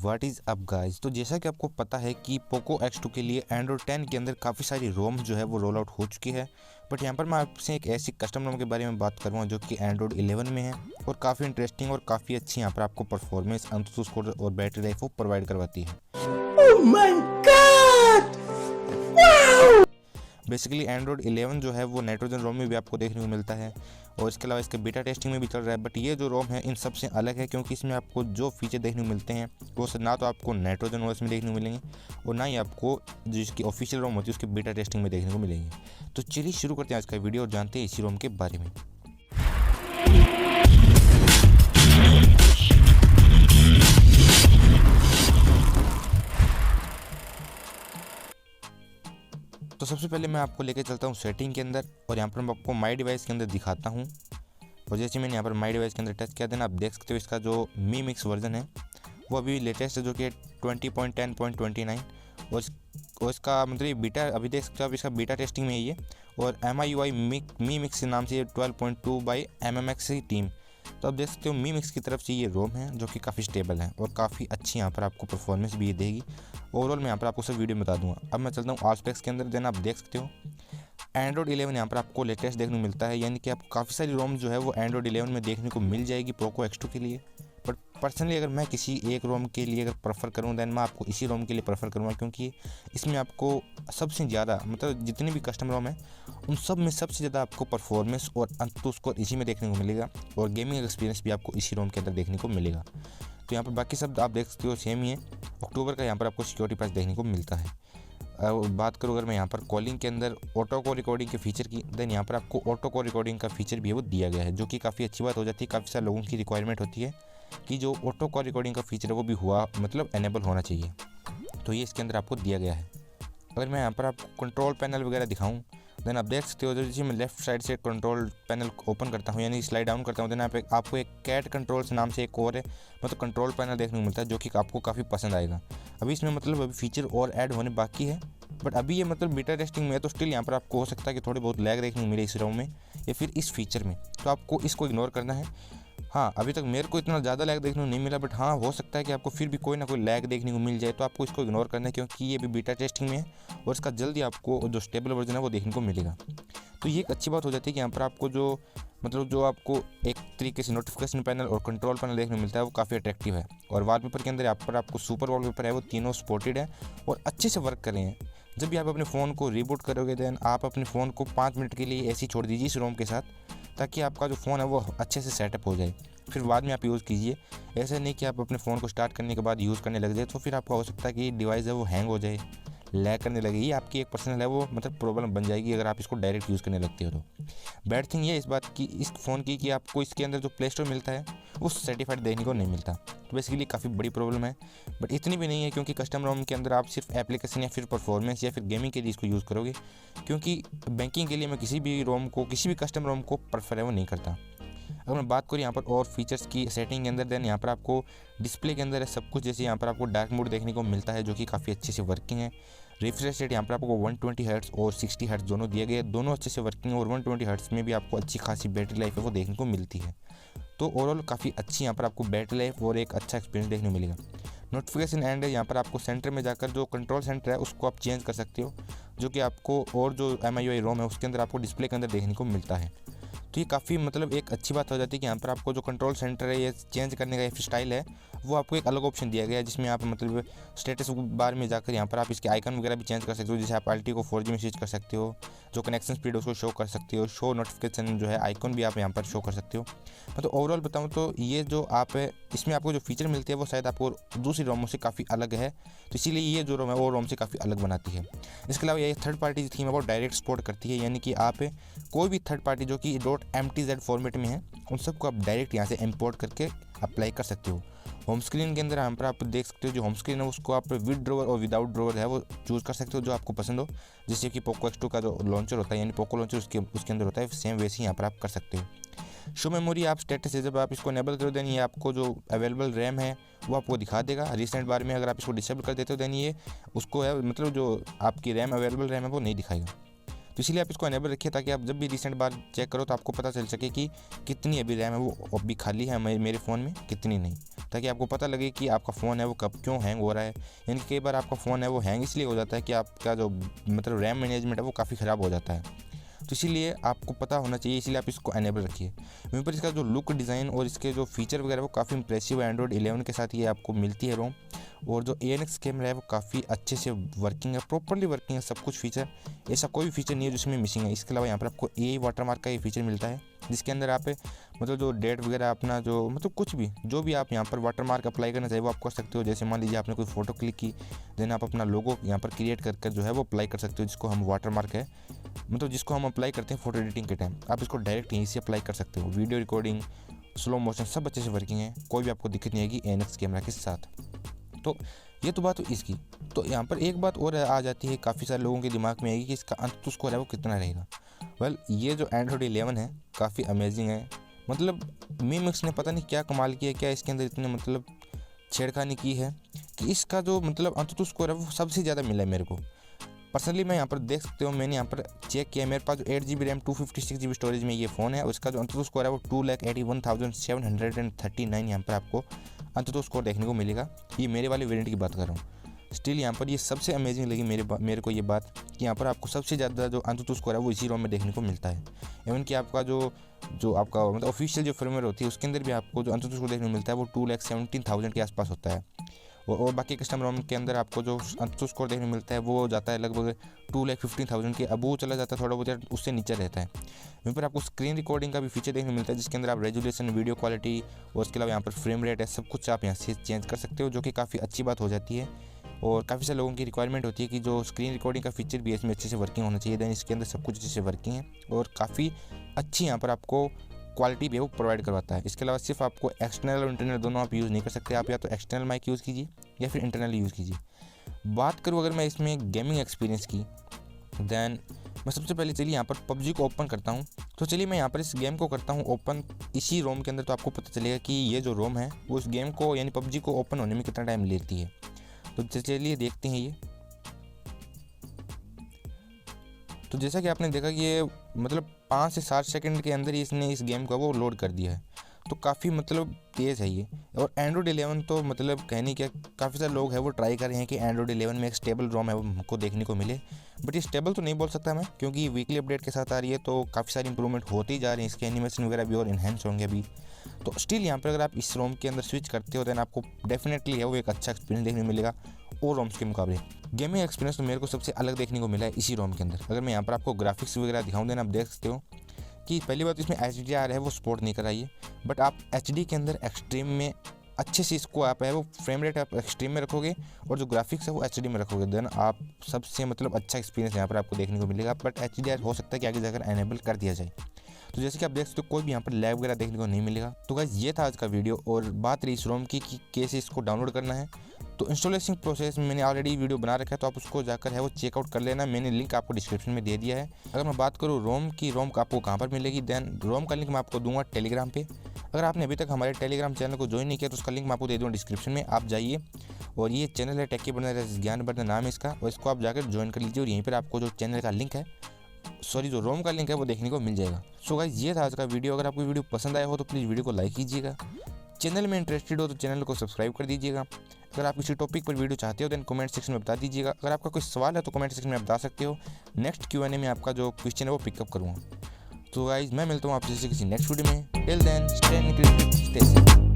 What is up guys. तो जैसा कि आपको पता है कि पोको X2 के लिए एंड्रॉयड 10 के अंदर काफ़ी सारी रोम जो है वो रोल आउट हो चुकी है। बट यहाँ पर मैं आपसे एक ऐसी कस्टम रोम के बारे में बात करूँगा जो कि एंड्रॉयड 11 में है और काफ़ी इंटरेस्टिंग और काफ़ी अच्छी यहाँ पर आपको परफॉर्मेंस, अंतुतु स्कोर और बैटरी लाइफ वो प्रोवाइड करवाती है। Oh my God! Basically Android 11 जो है वो नाइट्रोजन रोम में भी आपको देखने को मिलता है और इसके अलावा इसके बीटा टेस्टिंग में भी चल रहा है। बट ये जो रोम है इन सबसे अलग है क्योंकि इसमें आपको जो फीचर देखने को मिलते हैं वो ना तो आपको नाइट्रोजन ओएस में देखने को मिलेंगे और ना ही आपको जो इसकी ऑफिशियल रोम होती है उसके बीटा टेस्टिंग में देखने को मिलेंगे। तो चलिए शुरू करते हैं आज का वीडियो और जानते हैं इसी रोम के बारे में। तो सबसे पहले मैं आपको लेके चलता हूँ सेटिंग के अंदर और यहाँ पर मैं आपको माई डिवाइस के अंदर दिखाता हूँ। और जैसे मैंने यहाँ पर माई डिवाइस के अंदर टच किया था ना, आप देख सकते हो इसका जो MIUIMIX वर्जन है वो अभी लेटेस्ट है जो कि 20.10.29 और इसका मतलब ये बीटा अभी देख सकते हो आप, इसका बीटा टेस्टिंग में ही है और MIUIMIX के नाम से ये 12.2 बाई MMX टीम। तो आप देख सकते हो MIUIMIX की तरफ से ये रोम है जो कि काफ़ी स्टेबल है और काफ़ी अच्छी यहाँ पर आपको परफॉर्मेंस भी ये देगी। ओवरऑल मैं यहाँ पर आपको सब वीडियो में बता दूंगा। अब मैं चलता हूँ ऑल स्पेक्स के अंदर। देन आप देख सकते हो एंड्रॉयड 11 यहाँ पर आपको लेटेस्ट देखने को मिलता है, यानी कि आपको काफ़ी सारी रोम जो है वो एंड्रॉयड 11 में देखने को मिल जाएगी पोको X2 के लिए। बट पर्सनली अगर मैं किसी एक रोम के लिए अगर प्रेफर करूँ दैन मैं आपको इसी रोम के लिए प्रेफर करूँगा क्योंकि इसमें आपको सबसे ज़्यादा मतलब जितने भी कस्टम रोम है उन सब में सबसे ज़्यादा आपको परफॉर्मेंस और अंतुतु स्कोर इसी में देखने को मिलेगा और गेमिंग एक्सपीरियंस भी आपको इसी रोम के अंदर देखने को मिलेगा। तो यहाँ पर बाकी सब आप देख सकते हो सेम ही है। अक्टूबर का यहाँ पर आपको सिक्योरिटी पैच देखने को मिलता है। बात करूँ अगर मैं यहाँ पर कॉलिंग के अंदर ऑटो को रिकॉर्डिंग के फीचर की, देन यहाँ पर आपको ऑटो को रिकॉर्डिंग का फीचर भी है वो दिया गया है जो कि काफ़ी अच्छी बात हो जाती है। काफ़ी सारे लोगों की रिक्वायरमेंट होती है कि जो ऑटो कॉल रिकॉर्डिंग का फीचर है वो भी हुआ मतलब एनेबल होना चाहिए, तो ये इसके अंदर आपको दिया गया है। अगर मैं यहाँ पर आपको कंट्रोल पैनल वगैरह दिखाऊँ देन आप देख सकते हो जैसे मैं लेफ्ट साइड से कंट्रोल पैनल ओपन करता हूँ यानी स्लाइड डाउन करता हूँ देन आपको एक कैट कंट्रोल्स नाम से एक और है मतलब कंट्रोल पैनल देखने को मिलता है जो कि आपको काफ़ी पसंद आएगा। अभी इसमें मतलब अभी फीचर और ऐड होने बाकी है बट अभी ये मतलब बीटा टेस्टिंग में है, तो स्टिल यहाँ पर आपको हो सकता है कि थोड़ी बहुत लैग देखने को मिले इस रोम में या फिर इस फीचर में, तो आपको इसको इग्नोर करना है। हाँ अभी तक मेरे को इतना ज़्यादा लैग देखने को नहीं मिला बट हाँ हो सकता है कि आपको फिर भी कोई ना कोई लैग देखने को मिल जाए, तो आपको इसको इग्नोर करना है क्योंकि ये भी बीटा टेस्टिंग में है और इसका जल्दी आपको जो स्टेबल वर्जन है वो देखने को मिलेगा। तो ये एक अच्छी बात हो जाती है कि यहाँ पर आपको जो मतलब जो आपको एक तरीके से नोटिफिकेशन पैनल और कंट्रोल पैनल देखने को मिलता है वो काफ़ी अट्रैक्टिव है। और वॉलपेपर के अंदर यहाँ पर आपको सुपर वॉलपेपर है वो तीनों सपोर्टेड है और अच्छे से वर्क कर रहे हैं। जब भी आप अपने फ़ोन को रीबूट करोगे देन आप अपने फ़ोन को 5 मिनट के लिए ऐसे ही छोड़ दीजिए इस रोम के साथ ताकि आपका जो फ़ोन है वो अच्छे से सेटअप हो जाए, फिर बाद में आप यूज़ कीजिए। ऐसा नहीं कि आप अपने फ़ोन को स्टार्ट करने के बाद यूज़ करने लग जाए तो फिर आपका हो सकता है कि डिवाइस है वो हैंग हो जाए, लैग करने लगे। ये आपकी एक पर्सनल है वो मतलब प्रॉब्लम बन जाएगी अगर आप इसको डायरेक्ट यूज़ करने लगते हो। तो बैड थिंग ये इस बात की इस फ़ोन की कि आपको इसके अंदर जो प्ले स्टोर मिलता है वो सर्टिफाइड देखने को नहीं मिलता, तो बेसिकली काफ़ी बड़ी प्रॉब्लम है। बट इतनी भी नहीं है क्योंकि कस्टम रोम के अंदर आप सिर्फ एप्लीकेशन या फिर परफॉर्मेंस या फिर गेमिंग के लिए इसको यूज़ करोगे, क्योंकि बैंकिंग के लिए मैं किसी भी रोम को किसी भी कस्टम रोम को प्रेफर है वो नहीं करता। अगर मैं बात करूँ यहाँ पर और फीचर्स की सेटिंग के अंदर देन यहाँ पर आपको डिस्प्ले के अंदर है सब कुछ, जैसे यहाँ पर आपको डार्क मोड देखने को मिलता है जो कि काफ़ी अच्छे से वर्किंग है। रिफ्रेश रेट यहाँ पर आपको 120 हर्ट्ज़ और 60 हर्ट्ज़ दोनों दिए गए, दोनों अच्छे से वर्किंग है और 120 हर्ट्ज़ में भी आपको अच्छी खासी बैटरी लाइफ है वो देखने को मिलती है। तो ओवरऑल काफ़ी अच्छी यहाँ पर आपको बैटरी लाइफ और एक अच्छा एक्सपीरियंस देखने को मिलेगा। नोटिफिकेशन एंड है यहाँ पर आपको सेंटर में जाकर जो कंट्रोल सेंटर है उसको आप चेंज कर सकते हो जो कि आपको और जो MIUI रोम है उसके अंदर आपको डिस्प्ले के अंदर देखने को मिलता है। तो ये काफ़ी मतलब एक अच्छी बात हो जाती है कि यहाँ पर आपको जो कंट्रोल सेंटर है ये चेंज करने का एक स्टाइल है वो आपको एक अलग ऑप्शन दिया गया है जिसमें आप मतलब स्टेटस बार में जाकर यहाँ पर आप इसके आइकन वगैरह भी चेंज कर सकते हो, जैसे आप LTE को 4G में स्विच कर सकते हो, जो कनेक्शन स्पीड उसको शो कर सकते हो, शो नोटिफिकेशन जो है आइकन भी आप यहाँ पर शो कर सकते हो। मतलब ओवरऑल बताऊँ तो ये जो आप है इसमें आपको जो फीचर मिलते हैं वो शायद आपको दूसरी रोमों से काफ़ी अलग है, तो इसीलिए ये जो रोम है वो रोम से काफ़ी अलग बनाती है। इसके अलावा ये थर्ड पार्टी थीम है वो डायरेक्ट सपोर्ट करती है, यानी कि आप कोई भी थर्ड पार्टी जो कि .mtz फॉर्मेट में है उन सबको आप डायरेक्ट यहाँ से इंपोर्ट करके अप्लाई कर सकते हो। होम स्क्रीन के अंदर यहाँ पर आप देख सकते हो जो होम स्क्रीन है उसको आप विद ड्रॉवर और विदाउट ड्रॉवर है वो चूज़ कर सकते हो जो आपको पसंद हो, जैसे कि पोको X2 का जो लॉन्चर होता है यानी पोको लॉन्चर उसके अंदर होता है सेम वैसे ही यहाँ पर आप कर सकते हो। शो मेमोरी आप स्टेटस है जब आप इसको इनेबल करो देन ये आपको जो अवेलेबल रैम है वो आपको दिखा देगा। रिसेंट बार में अगर आप इसको डिसेबल कर देते हो देन ये उसको है मतलब जो आपकी रैम अवेलेबल रैम है वो नहीं दिखाएगा। तो इसीलिए आप इसको एनेबल रखिए ताकि आप जब भी रिसेंट बार चेक करो तो आपको पता चल सके कि कितनी अभी रैम है वो अभी खाली है मेरे फ़ोन में, कितनी नहीं, ताकि आपको पता लगे कि आपका फ़ोन है वो कब क्यों हैंग हो रहा है। यानी कि कई बार आपका फ़ोन है वो हैंग इसलिए हो जाता है कि आपका जो मतलब रैम मैनेजमेंट है वो काफ़ी ख़राब हो जाता है। तो इसीलिए आपको पता होना चाहिए, इसीलिए आप इसको एनेबल रखिए। वहीं पर इसका जो लुक डिज़ाइन और इसके जो फीचर वगैरह वो काफ़ी इंप्रेसिव है। एंड्रॉइड 11 के साथ ये आपको मिलती है रोम, और जो ANX कैमरा है वो काफ़ी अच्छे से वर्किंग है, प्रॉपरली वर्किंग है सब कुछ फीचर, ऐसा कोई भी फीचर नहीं है जिसमें मिसिंग है। इसके अलावा यहाँ पर आपको AI वाटरमार्क का ये फीचर मिलता है, जिसके अंदर आप मतलब जो डेट वगैरह अपना जो मतलब कुछ भी जो भी आप यहाँ पर वाटरमार्क अप्लाई करना चाहिए वो आप कर सकते हो। जैसे मान लीजिए आपने कोई फ़ोटो क्लिक की, देन आप अपना लोगो यहाँ पर क्रिएट कर जो है वो अप्लाई कर सकते हो, जिसको हम वाटरमार्क है, मतलब जिसको हम अप्लाई करते हैं फ़ोटो एडिटिंग के टाइम, आप इसको डायरेक्ट यहीं से अप्लाई कर सकते हो। वीडियो रिकॉर्डिंग, स्लो मोशन सब अच्छे से वर्किंग है, कोई भी आपको दिक्कत नहीं आएगी ANX कैमरा के साथ। तो ये तो बात हुई इसकी। तो यहाँ पर एक बात और आ जाती है, काफ़ी सारे लोगों के दिमाग में आएगी कि इसका अंतुतु स्कोर है वो कितना रहेगा। वेल, ये जो एंड्रॉइड 11 है काफ़ी अमेजिंग है। मतलब MIUIMIX ने पता नहीं क्या कमाल किया, क्या इसके अंदर इतने मतलब छेड़खानी की है कि इसका जो मतलब अंतुतु स्कोर है वो सबसे ज़्यादा मिला है मेरे को पर्सनली। मैं यहाँ पर देख सकते हो, मैंने यहाँ पर चेक किया, मेरे पास जो 8GB रैम 256GB स्टोरेज में ये फ़ोन है, उसका जो अंतुतु स्कोर है वो 2,81,739 यहाँ पर आपको अंतुतु स्कोर देखने को मिलेगा। ये मेरे वाले वेरिएंट की बात कर रहा हूँ। स्टिल यहाँ पर ये सबसे अमेजिंग लगी मेरे को ये बात कि यहाँ पर आपको सबसे ज़्यादा जो अंतुतु स्कोर है वो इसी रोम में देखने को मिलता है। इवन कि आपका जो आपका मतलब ऑफिशियल जो फर्मवेयर होती है उसके अंदर भी आपको जो अंतुतु स्कोर देखने को मिलता है वो 2,17,000 के आसपास होता है। और बाकी कस्टम रोम के अंदर आपको जो अंतुतु स्कोर देखने को मिलता है वो जाता है लगभग 2,15,000 के, अब वो चला जाता है थोड़ा बहुत उससे नीचे रहता है। वहीं पर आपको स्क्रीन रिकॉर्डिंग का भी फीचर देखने को मिलता है, जिसके अंदर आप रेजोल्यूशन, वीडियो क्वालिटी और उसके अलावा यहाँ पर फ्रेम रेट है, सब कुछ आप यहाँ से चेंज कर सकते हो, जो कि काफ़ी अच्छी बात हो जाती है। और काफ़ी सारे लोगों की रिक्वायरमेंट होती है कि जो स्क्रीन रिकॉर्डिंग का फीचर भी इसमें अच्छे से वर्किंग होना चाहिए। देन इसके अंदर सब कुछ अच्छे से वर्किंग है और काफ़ी अच्छी यहाँ पर आपको क्वालिटी भी वो प्रोवाइड करवाता है। इसके अलावा सिर्फ आपको एक्सटर्नल और इंटरनल दोनों आप यूज़ नहीं कर सकते, आप या तो एक्सटर्नल माइक यूज़ कीजिए या फिर इंटरनल यूज़ कीजिए। बात करूँ अगर मैं इसमें गेमिंग एक्सपीरियंस की, देन मैं सबसे पहले चलिए यहाँ पर PUBG को ओपन करता हूँ। तो चलिए मैं यहाँ पर इस गेम को करता हूँ ओपन इसी रोम के अंदर, तो आपको पता चलेगा कि ये जो रोम है वो उस गेम को यानी PUBG को ओपन होने में कितना टाइम लेती है। तो चलिए देखते हैं ये। तो जैसा कि आपने देखा कि ये मतलब 5 से 7 सेकंड के अंदर ही इसने इस गेम को वो लोड कर दिया है, तो काफ़ी मतलब तेज़ है ये। और एंड्रॉइड 11 तो मतलब कहने क्या, काफ़ी सारे लोग हैं वो ट्राई कर रहे हैं कि एंड्रॉइड 11 में एक स्टेबल रोम है वो हमको देखने को मिले, बट ये स्टेबल तो नहीं बोल सकता मैं, क्योंकि ये वीकली अपडेट के साथ आ रही है, तो काफ़ी सारी इंप्रूवमेंट होती ही जा रही हैं, इसके एनिमेशन वगैरह भी और इन्हेंस होंगे अभी। तो स्टिल यहाँ पर अगर आप इस रोम के अंदर स्विच करते हो देन आपको डेफिनेटली है वो एक अच्छा एक्सपीरियंस देखने को मिलेगा और रोम्स के मुकाबले। गेमिंग एक्सपीरियंस तो मेरे को सबसे अलग देखने को मिला है इसी रोम के अंदर। अगर मैं यहाँ पर आपको ग्राफिक्स वगैरह दिखाऊँ देन आप देख सकते हो कि पहली बात इसमें HDR है वो सपोर्ट नहीं कराइए, बट आप HD के अंदर एक्सट्रीम में अच्छे से इसको आप है वो फ्रेम रेट आप एक्सट्रीम में रखोगे और जो ग्राफिक्स है वो HD में रखोगे, देन आप सबसे मतलब अच्छा एक्सपीरियंस यहाँ पर आपको देखने को मिलेगा। बट HDR हो सकता है कि आगे जाकर एनेबल कर दिया जाए। तो जैसे कि आप देख सकते हो कोई भी यहाँ पर लैग वगैरह देखने को नहीं मिलेगा। तो गाइस ये था आज का वीडियो, और बात रही इस रोम की कि कैसे इसको डाउनलोड करना है। तो इंस्टॉलेशन प्रोसेस में मैंने ऑलरेडी वीडियो बना रखा है, तो आप उसको जाकर है वो चेकआउट कर लेना, मैंने लिंक आपको डिस्क्रिप्शन में दे दिया है। अगर मैं बात करूँ रोम की, रोम का आपको कहाँ पर मिलेगी, देन रोम का लिंक मैं आपको दूंगा टेलीग्राम पे। अगर आपने अभी तक हमारे टेलीग्राम चैनल को ज्वाइन नहीं किया तो उसका लिंक मैं आपको दे दूँगा डिस्क्रिप्शन में, आप जाइए। और ये चैनल है टेकी बर्नर, ज्ञान बर्नर नाम है इसका, और इसको आप जाकर ज्वाइन कर लीजिए और यहीं पर आपको जो चैनल का लिंक है, सॉरी जो रोम का लिंक है वो देखने को मिल जाएगा। सो गाइस ये था आज का वीडियो। अगर आपको वीडियो पसंद आया हो तो प्लीज़ वीडियो को लाइक कीजिएगा, चैनल में इंटरेस्टेड हो तो चैनल को सब्सक्राइब कर दीजिएगा। अगर आप किसी टॉपिक पर वीडियो चाहते हो तो कमेंट सेक्शन में बता दीजिएगा। अगर आपका कोई सवाल है तो कमेंट सेक्शन में बता सकते हो, नेक्स्ट Q&A में आपका जो क्वेश्चन है वो पिकअप करूँगा। तो गाइस मैं मिलता हूँ आपसे किसी नेक्स्ट वीडियो में। Till then stay safe.